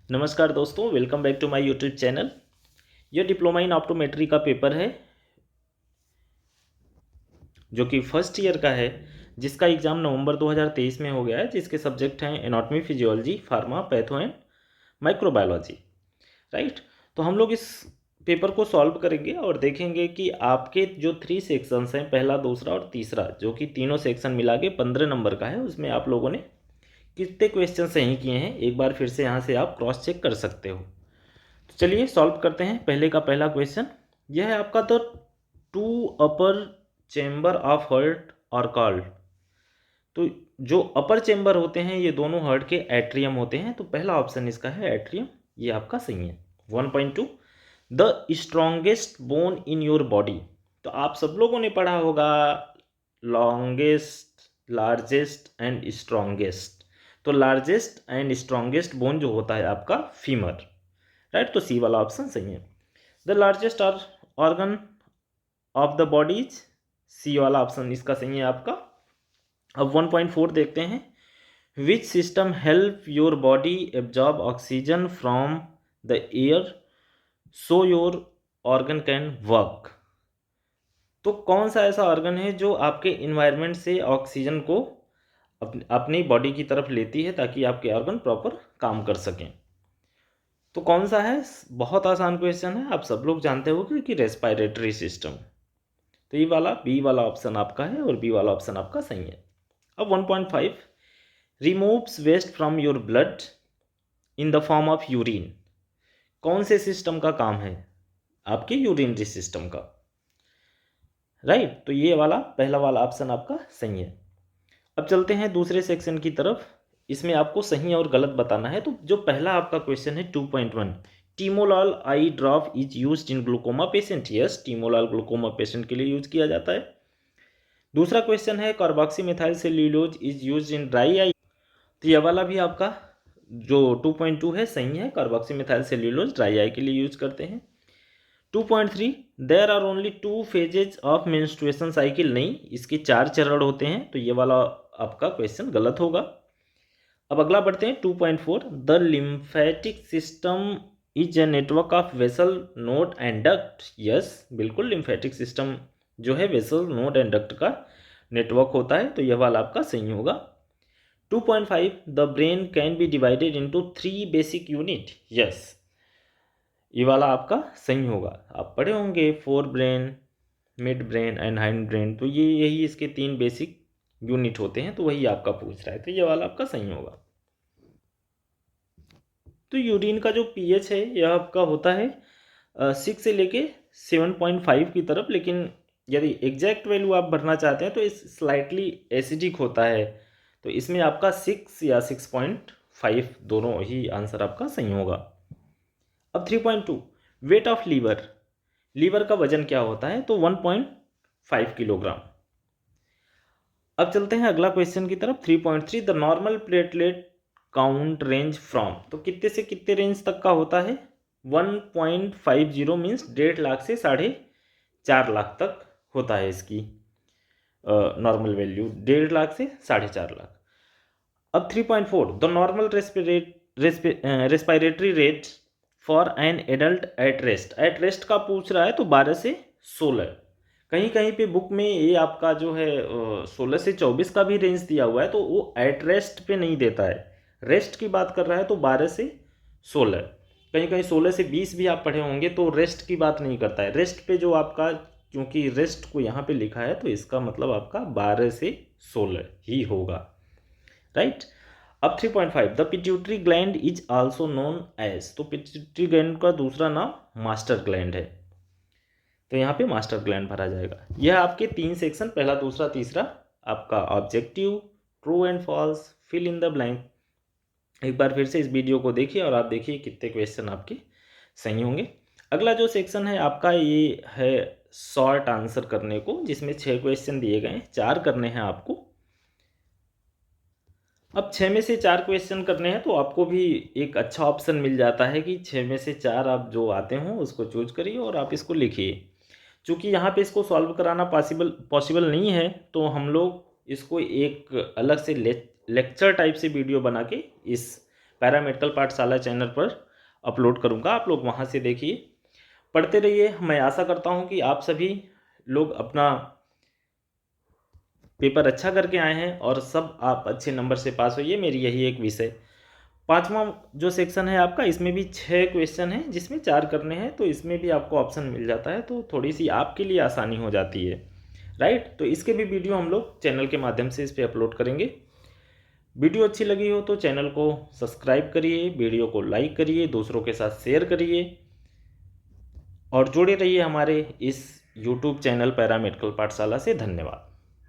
नमस्कार दोस्तों, welcome back to my YouTube channel. यह डिप्लोमा इन ऑप्टोमेट्री का पेपर है जो कि फर्स्ट ईयर का है, जिसका एग्ज़ाम नवंबर 2023 में हो गया है, जिसके सब्जेक्ट हैं anatomy, physiology, pharma, patho and microbiology. Right. तो हम लोग इस पेपर को सॉल्व करेंगे और देखेंगे कि आपके जो 3 सेक्शंस हैं, पहला, दूसरा और तीसरा, जो कि तीनों सेक्शन मिला के 15 नंबर का है, उसमें आप लोगों ने कितने क्वेश्चन सही किए हैं। एक बार फिर से यहाँ से आप क्रॉस चेक कर सकते हो। तो चलिए सॉल्व करते हैं। पहले का पहला क्वेश्चन यह है आपका, the two upper chamber of heart are called. तो जो अपर चेंबर होते हैं ये दोनों हार्ट के एट्रियम होते हैं। तो पहला ऑप्शन इसका है एट्रियम, ये आपका सही है। 1.2, the strongest bone in your body. तो आप सब लोगों ने पढ़ा होगा लॉन्गेस्ट, लार्जेस्ट एंड स्ट्रॉन्गेस्ट। तो लार्जेस्ट एंड स्ट्रॉन्गेस्ट बोन जो होता है आपका फीमर। राइट। तो सी वाला ऑप्शन सही है। The largest organ of the bodies, C वाला ऑप्शन इसका सही है आपका। अब 1.4 देखते हैं, which system help your body absorb oxygen from the air so your organ can work. तो कौन सा ऐसा ऑर्गन है जो आपके इन्वायरमेंट से ऑक्सीजन को अपनी बॉडी की तरफ लेती है ताकि आपके ऑर्गन प्रॉपर काम कर सकें। तो कौन सा है? बहुत आसान क्वेश्चन है, आप सब लोग जानते हो कि रेस्पिरेटरी सिस्टम। तो ये वाला बी वाला ऑप्शन आपका है और बी वाला ऑप्शन आपका सही है। अब 1.5, removes waste from your blood in the form of urine. कौन से सिस्टम का काम है? आपके यूरिनरी सिस्टम का। राइट। तो ये वाला पहला वाला ऑप्शन आपका सही है। अब चलते हैं दूसरे सेक्शन की तरफ। इसमें आपको सही और गलत बताना है। तो जो पहला आपका क्वेश्चन है 2.1, timolol eye drop is used in glaucoma patient. Yes, timolol glaucoma patient के लिए यूज किया जाता है। दूसरा क्वेश्चन है carboxymethyl cellulose is used in dry eye. तो यह वाला भी आपका जो 2.2 है सही है, कार्बोक्सीमेथाइल सेल्यूलोज ड्राई आई के लिए यूज करते हैं। 2.3, there are only 2 phases of menstruation cycle. नहीं, इसके 4 चरण होते हैं। तो ये वाला आपका क्वेश्चन गलत होगा। अब अगला बढ़ते हैं 2.4, the lymphatic system is a network of vessel, node and duct. Yes, बिल्कुल, लिम्फेटिक सिस्टम जो है वेसल, नोड एंड डक्ट का नेटवर्क होता है। तो यह वाला आपका सही होगा। 2.5, the brain can be divided into 3 basic unit. Yes, ये वाला आपका सही होगा। आप पढ़े होंगे fore brain, mid brain and hind brain. तो ये यही इसके 3 बेसिक यूनिट होते हैं। तो वही आपका पूछ रहा है, तो ये वाला आपका सही होगा। तो यूरिन का जो पीएच है यह आपका होता है 6 से लेके 7.5 की तरफ। लेकिन यदि एग्जैक्ट वैल्यू आप भरना चाहते हैं तो इस स्लाइटली एसिडिक होता है। तो इसमें आपका 6 या 6.5 दोनों ही आंसर आपका सही होगा। अब 3.2, वेट ऑफ लीवर। लीवर का वजन क्या होता है? तो 1.5 किलोग्राम। अब चलते हैं अगला क्वेश्चन की तरफ। 3.3, the normal platelet count range from. तो कितने से कितने रेंज तक का होता है? 1.50 मीन्स 1.5 लाख से 4.5 लाख तक होता है इसकी नॉर्मल वैल्यू, 1.5 लाख से 4.5 लाख। अब 3.4, the normal respiratory rate for an adult at rest. At rest का पूछ रहा है तो 12 से 16। कहीं कहीं पे बुक में ये आपका जो है 16 से 24 का भी रेंज दिया हुआ है, तो वो एट रेस्ट पे नहीं देता है। रेस्ट की बात कर रहा है तो 12 से 16। कहीं कहीं 16 से 20 भी आप पढ़े होंगे, तो रेस्ट की बात नहीं करता है। रेस्ट पे जो आपका, क्योंकि रेस्ट को यहाँ पे लिखा है तो इसका मतलब आपका 12 से 16 ही होगा। राइट। अब 3.5, the pituitary gland is also known as. तो पिट्यूटरी ग्लैंड का दूसरा नाम मास्टर ग्लैंड है। तो यहाँ पे मास्टर ग्लैंड भरा जाएगा। यह आपके 3 सेक्शन, पहला, दूसरा, तीसरा, आपका objective, true and false, fill in the blank. एक बार फिर से इस वीडियो को देखिए और आप देखिए कितने क्वेश्चन आपके सही होंगे। अगला जो सेक्शन है आपका ये है शॉर्ट आंसर करने को, जिसमें 6 क्वेश्चन दिए गए हैं, 4 करने हैं आपको। अब 6 में से 4 क्वेश्चन करने हैं तो आपको भी एक अच्छा ऑप्शन मिल जाता है कि 6 में से 4 आप जो आते हों उसको चूज करिए और आप इसको लिखिए। चूँकि यहाँ पे इसको सॉल्व कराना पॉसिबल नहीं है, तो हम लोग इसको एक अलग से लेक्चर टाइप से वीडियो बना के इस पैरामेडिकल पाठशाला चैनल पर अपलोड करूँगा, आप लोग वहाँ से देखिए, पढ़ते रहिए। मैं आशा करता हूँ कि आप सभी लोग अपना पेपर अच्छा करके आए हैं और सब आप अच्छे नंबर से पास होइए, मेरी यही एक विषय। 5वां जो सेक्शन है आपका, इसमें भी 6 क्वेश्चन हैं जिसमें 4 करने हैं, तो इसमें भी आपको ऑप्शन मिल जाता है, तो थोड़ी सी आपके लिए आसानी हो जाती है, राइट। तो इसके भी वीडियो हम लोग चैनल के माध्यम से इस पर अपलोड करेंगे। वीडियो अच्छी लगी हो तो चैनल को सब्सक्राइब करिए, वीडियो को लाइक करिए, दूसरों के साथ शेयर करिए और जुड़े रहिए हमारे इस यूट्यूब चैनल पैरामेडिकल पाठशाला से। धन्यवाद।